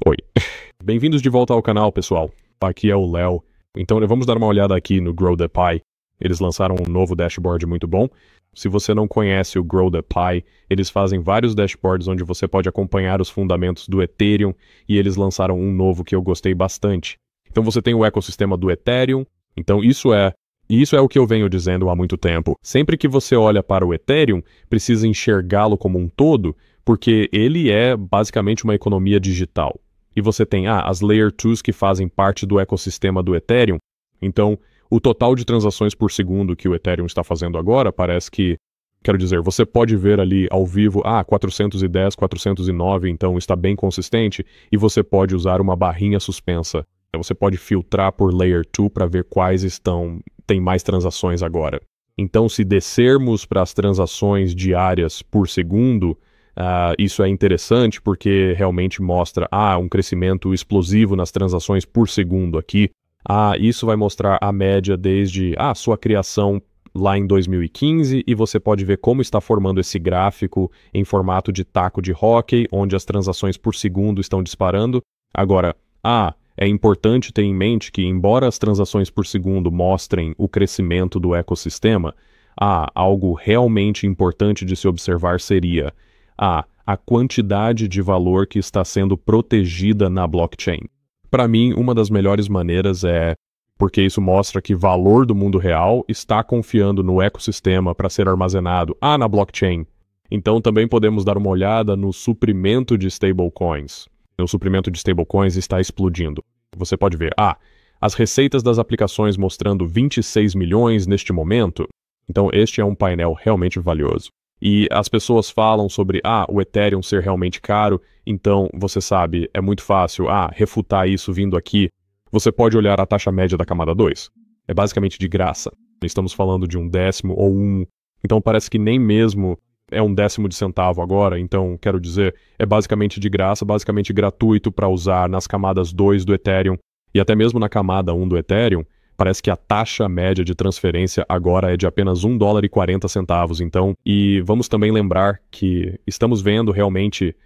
Oi. Bem-vindos de volta ao canal, pessoal. Aqui é o Léo. Então vamos dar uma olhada aqui no Grow the Pie. Eles lançaram um novo dashboard muito bom. Se você não conhece o Grow the Pie, eles fazem vários dashboards onde você pode acompanhar os fundamentos do Ethereum, e eles lançaram um novo que eu gostei bastante. Então você tem o ecossistema do Ethereum. Então isso é o que eu venho dizendo há muito tempo. Sempre que você olha para o Ethereum, precisa enxergá-lo como um todo, porque ele é basicamente uma economia digital. E você tem as Layer 2s que fazem parte do ecossistema do Ethereum. Então, o total de transações por segundo que o Ethereum está fazendo agora parece que, quero dizer, você pode ver ali ao vivo, 410, 409, então está bem consistente, e você pode usar uma barrinha suspensa. Você pode filtrar por Layer 2 para ver quais tem mais transações agora. Então, se descermos para as transações diárias por segundo, isso é interessante porque realmente mostra um crescimento explosivo nas transações por segundo aqui. Isso vai mostrar a média desde a sua criação lá em 2015, e você pode ver como está formando esse gráfico em formato de taco de hóquei, onde as transações por segundo estão disparando. Agora, é importante ter em mente que, embora as transações por segundo mostrem o crescimento do ecossistema, algo realmente importante de se observar seria a quantidade de valor que está sendo protegida na blockchain. Para mim, uma das melhores maneiras porque isso mostra que valor do mundo real está confiando no ecossistema para ser armazenado na blockchain. Então também podemos dar uma olhada no suprimento de stablecoins. O suprimento de stablecoins está explodindo. Você pode ver, as receitas das aplicações mostrando 26 milhões neste momento. Então este é um painel realmente valioso. E as pessoas falam sobre o Ethereum ser realmente caro, então você sabe, é muito fácil refutar isso vindo aqui. Você pode olhar a taxa média da camada 2. É basicamente de graça. Estamos falando de 1/10 ou 1. Então parece que nem mesmo é 1/10 de centavo agora. Então, quero dizer, é basicamente de graça, basicamente gratuito para usar nas camadas 2 do Ethereum. E até mesmo na camada 1 do Ethereum, parece que a taxa média de transferência agora é de apenas $1,40. Então, e vamos também lembrar que estamos vendo realmente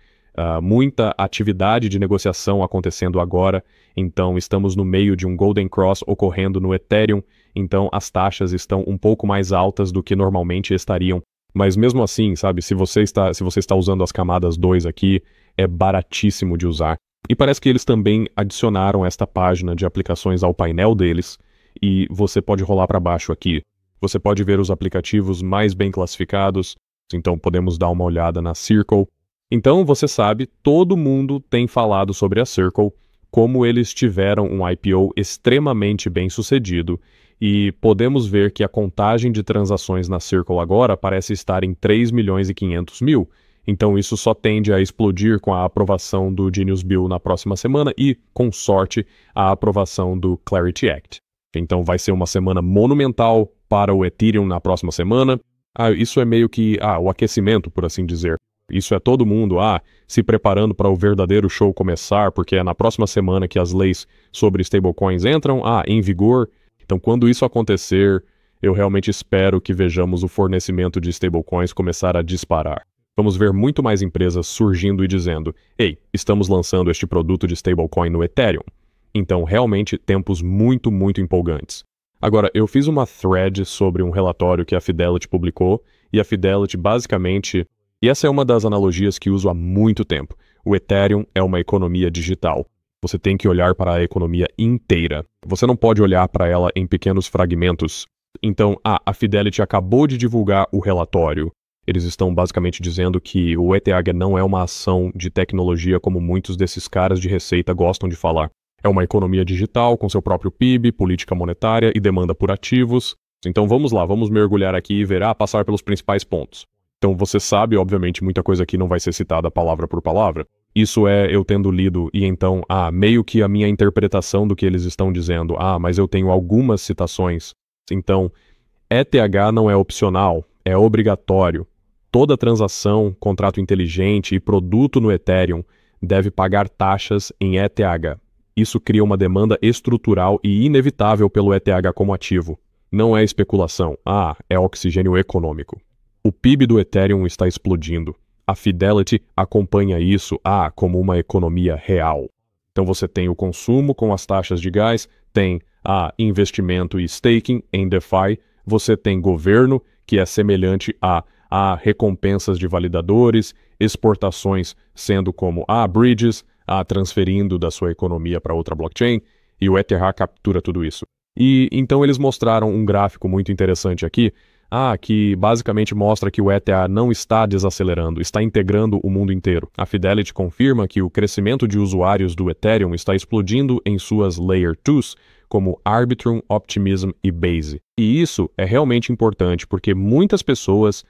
muita atividade de negociação acontecendo agora. Então, estamos no meio de um Golden Cross ocorrendo no Ethereum. Então, as taxas estão um pouco mais altas do que normalmente estariam. Mas mesmo assim, sabe, se você está usando as camadas 2 aqui, é baratíssimo de usar. E parece que eles também adicionaram esta página de aplicações ao painel deles. E você pode rolar para baixo aqui. Você pode ver os aplicativos mais bem classificados. Então podemos dar uma olhada na Circle. Então você sabe, todo mundo tem falado sobre a Circle, como eles tiveram um IPO extremamente bem sucedido. E podemos ver que a contagem de transações na Circle agora parece estar em 3.500.000. Então isso só tende a explodir com a aprovação do Genius Bill na próxima semana e, com sorte, a aprovação do Clarity Act. Então vai ser uma semana monumental para o Ethereum na próxima semana. Isso é meio que o aquecimento, por assim dizer. Isso é todo mundo se preparando para o verdadeiro show começar, porque é na próxima semana que as leis sobre stablecoins entram em vigor. Então quando isso acontecer, eu realmente espero que vejamos o fornecimento de stablecoins começar a disparar. Vamos ver muito mais empresas surgindo e dizendo, estamos lançando este produto de stablecoin no Ethereum. Então, realmente, tempos muito, muito empolgantes. Agora, eu fiz uma thread sobre um relatório que a Fidelity publicou, e a Fidelity basicamente, e essa é uma das analogias que uso há muito tempo, o Ethereum é uma economia digital. Você tem que olhar para a economia inteira. Você não pode olhar para ela em pequenos fragmentos. Então, a Fidelity acabou de divulgar o relatório. Eles estão basicamente dizendo que o ETH não é uma ação de tecnologia como muitos desses caras de receita gostam de falar. É uma economia digital com seu próprio PIB, política monetária e demanda por ativos. Então vamos lá, vamos mergulhar aqui e ver, passar pelos principais pontos. Então você sabe, obviamente, muita coisa aqui não vai ser citada palavra por palavra. Isso é eu tendo lido e então, meio que a minha interpretação do que eles estão dizendo. Mas eu tenho algumas citações. Então, ETH não é opcional, é obrigatório. Toda transação, contrato inteligente e produto no Ethereum deve pagar taxas em ETH. Isso cria uma demanda estrutural e inevitável pelo ETH como ativo. Não é especulação. É oxigênio econômico. O PIB do Ethereum está explodindo. A Fidelity acompanha isso como uma economia real. Então você tem o consumo com as taxas de gás, tem investimento e staking em DeFi, você tem governo, que é semelhante a recompensas de validadores, exportações sendo como bridges, transferindo da sua economia para outra blockchain, e o ETH captura tudo isso. E então eles mostraram um gráfico muito interessante aqui, que basicamente mostra que o ETH não está desacelerando, está integrando o mundo inteiro. A Fidelity confirma que o crescimento de usuários do Ethereum está explodindo em suas Layer 2s, como Arbitrum, Optimism e Base. E isso é realmente importante porque muitas pessoas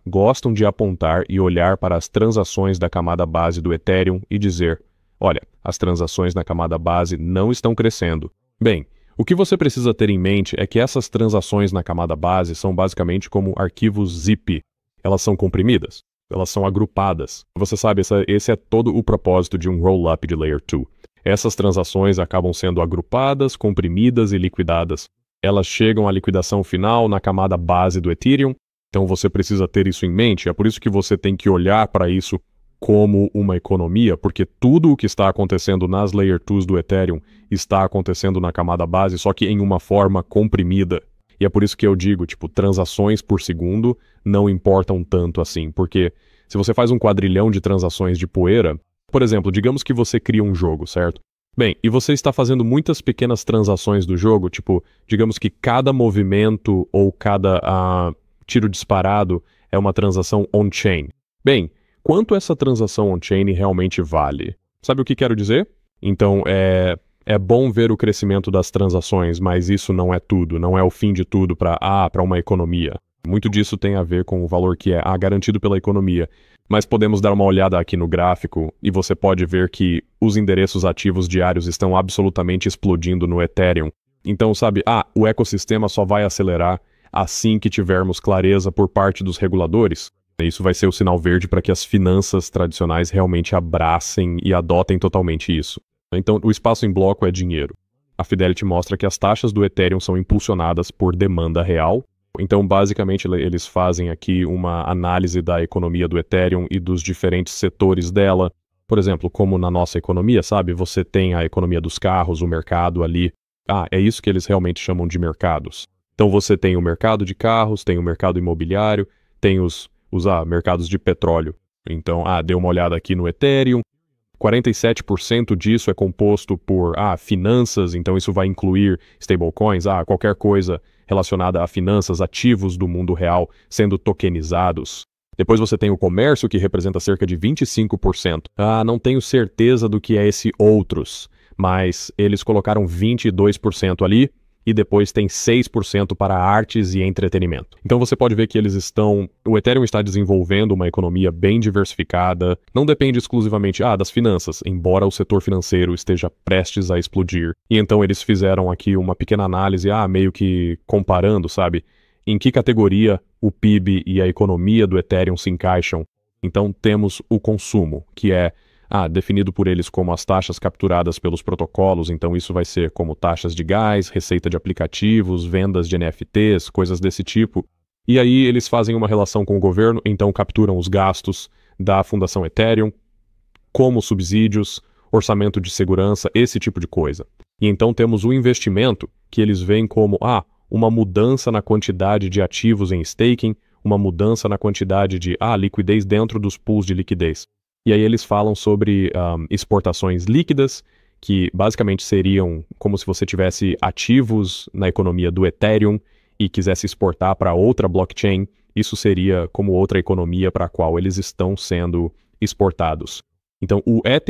gostam de apontar e olhar para as transações da camada base do Ethereum e dizer, olha, as transações na camada base não estão crescendo. Bem, o que você precisa ter em mente é que essas transações na camada base são basicamente como arquivos zip. Elas são comprimidas, elas são agrupadas. Você sabe, esse é todo o propósito de um roll-up de Layer 2. Essas transações acabam sendo agrupadas, comprimidas e liquidadas. Elas chegam à liquidação final na camada base do Ethereum, então você precisa ter isso em mente. É por isso que você tem que olhar para isso como uma economia, porque tudo o que está acontecendo nas Layer 2s do Ethereum está acontecendo na camada base, só que em uma forma comprimida. E é por isso que eu digo, transações por segundo não importam tanto assim, porque se você faz um quadrilhão de transações de poeira, por exemplo, digamos que você cria um jogo, certo? Bem, e você está fazendo muitas pequenas transações do jogo, digamos que cada movimento ou cada tiro disparado é uma transação on-chain. Bem, quanto essa transação on-chain realmente vale? Sabe o que quero dizer? Então, é bom ver o crescimento das transações, mas isso não é tudo, não é o fim de tudo para uma economia. Muito disso tem a ver com o valor que é garantido pela economia. Mas podemos dar uma olhada aqui no gráfico e você pode ver que os endereços ativos diários estão absolutamente explodindo no Ethereum. Então, o ecossistema só vai acelerar assim que tivermos clareza por parte dos reguladores. Isso vai ser o sinal verde para que as finanças tradicionais realmente abracem e adotem totalmente isso. Então, o espaço em bloco é dinheiro. A Fidelity mostra que as taxas do Ethereum são impulsionadas por demanda real. Então, basicamente, eles fazem aqui uma análise da economia do Ethereum e dos diferentes setores dela. Por exemplo, como na nossa economia, você tem a economia dos carros, o mercado ali. É isso que eles realmente chamam de mercados. Então, você tem o mercado de carros, tem o mercado imobiliário, tem os mercados de petróleo. Então, dê uma olhada aqui no Ethereum. 47% disso é composto por finanças, então isso vai incluir stablecoins, qualquer coisa relacionada a finanças, ativos do mundo real sendo tokenizados. Depois você tem o comércio, que representa cerca de 25%. Não tenho certeza do que é esse outros, mas eles colocaram 22% ali, e depois tem 6% para artes e entretenimento. Então você pode ver que o Ethereum está desenvolvendo uma economia bem diversificada, não depende exclusivamente das finanças, embora o setor financeiro esteja prestes a explodir. E então eles fizeram aqui uma pequena análise, meio que comparando, em que categoria o PIB e a economia do Ethereum se encaixam. Então temos o consumo, que é definido por eles como as taxas capturadas pelos protocolos, então isso vai ser como taxas de gás, receita de aplicativos, vendas de NFTs, coisas desse tipo. E aí eles fazem uma relação com o governo, então capturam os gastos da Fundação Ethereum, como subsídios, orçamento de segurança, esse tipo de coisa. E então temos o investimento, que eles veem como uma mudança na quantidade de ativos em staking, uma mudança na quantidade de liquidez dentro dos pools de liquidez. E aí eles falam sobre exportações líquidas, que basicamente seriam como se você tivesse ativos na economia do Ethereum e quisesse exportar para outra blockchain. Isso seria como outra economia para a qual eles estão sendo exportados. Então o ETH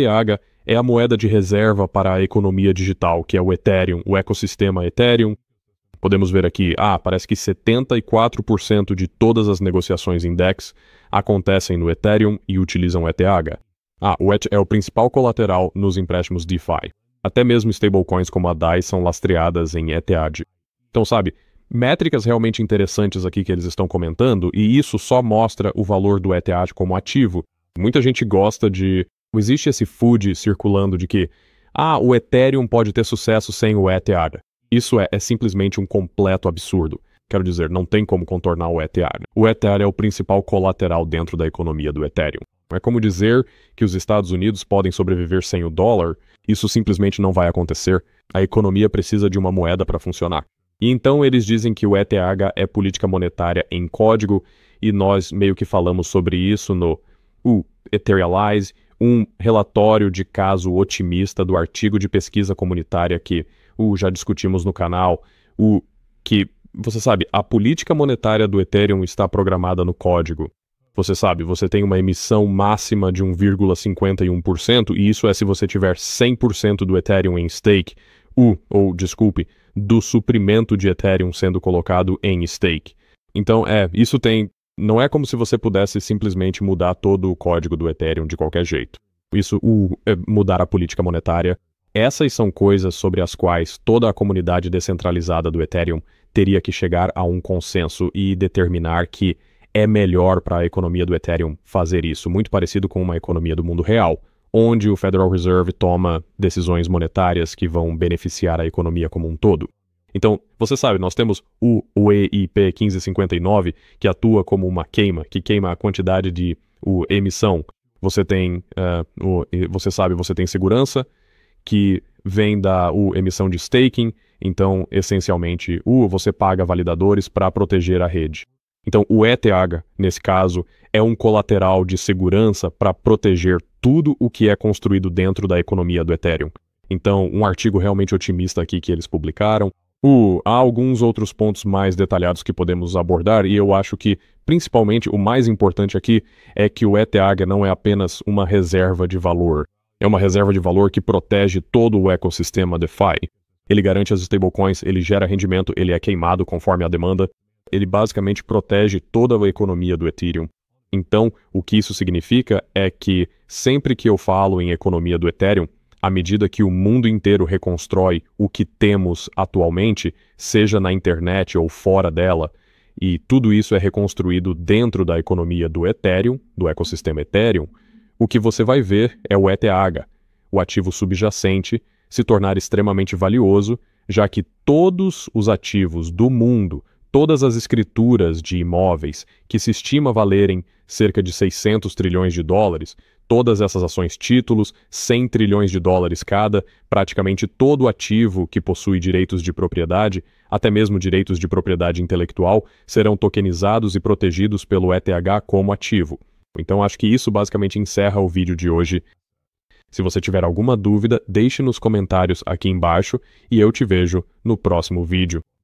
é a moeda de reserva para a economia digital, que é o Ethereum, o ecossistema Ethereum. Podemos ver aqui, parece que 74% de todas as negociações em DEX acontecem no Ethereum e utilizam ETH. O ETH é o principal colateral nos empréstimos DeFi. Até mesmo stablecoins como a DAI são lastreadas em ETH. Então, métricas realmente interessantes aqui que eles estão comentando, e isso só mostra o valor do ETH como ativo. Muita gente gosta de... Existe esse food circulando de que, o Ethereum pode ter sucesso sem o ETH. Isso é simplesmente um completo absurdo. Quero dizer, não tem como contornar o ETH. O ETH é o principal colateral dentro da economia do Ethereum. É como dizer que os Estados Unidos podem sobreviver sem o dólar, Isso simplesmente não vai acontecer. A economia precisa de uma moeda para funcionar. E então eles dizem que o ETH é política monetária em código, e nós meio que falamos sobre isso no Etherealize, um relatório de caso otimista do artigo de pesquisa comunitária que já discutimos no canal, que, você sabe, a política monetária do Ethereum está programada no código. Você sabe, você tem uma emissão máxima de 1,51%, e isso é se você tiver 100% do Ethereum em stake, do suprimento de Ethereum sendo colocado em stake. Então, não é como se você pudesse simplesmente mudar todo o código do Ethereum de qualquer jeito. Isso, mudar a política monetária. Essas são coisas sobre as quais toda a comunidade descentralizada do Ethereum teria que chegar a um consenso e determinar que é melhor para a economia do Ethereum fazer isso, muito parecido com uma economia do mundo real, onde o Federal Reserve toma decisões monetárias que vão beneficiar a economia como um todo. Então, você sabe, nós temos o EIP 1559, que atua como uma queima, que queima a quantidade de emissão. Você tem, você tem segurança, que vem da emissão de staking. Então, essencialmente, você paga validadores para proteger a rede. Então, o ETH, nesse caso, é um colateral de segurança para proteger tudo o que é construído dentro da economia do Ethereum. Então, um artigo realmente otimista aqui que eles publicaram. Há alguns outros pontos mais detalhados que podemos abordar, e eu acho que, principalmente, o mais importante aqui é que o ETH não é apenas uma reserva de valor. É uma reserva de valor que protege todo o ecossistema DeFi. Ele garante as stablecoins, ele gera rendimento, ele é queimado conforme a demanda. Ele basicamente protege toda a economia do Ethereum. Então, o que isso significa é que sempre que eu falo em economia do Ethereum, à medida que o mundo inteiro reconstrói o que temos atualmente, seja na internet ou fora dela, e tudo isso é reconstruído dentro da economia do Ethereum, do ecossistema Ethereum, o que você vai ver é o ETH, o ativo subjacente, se tornar extremamente valioso, já que todos os ativos do mundo, todas as escrituras de imóveis que se estima valerem cerca de 600 trilhões de dólares, todas essas ações títulos, 100 trilhões de dólares cada, praticamente todo ativo que possui direitos de propriedade, até mesmo direitos de propriedade intelectual, serão tokenizados e protegidos pelo ETH como ativo. Então acho que isso basicamente encerra o vídeo de hoje. Se você tiver alguma dúvida, deixe nos comentários aqui embaixo e eu te vejo no próximo vídeo.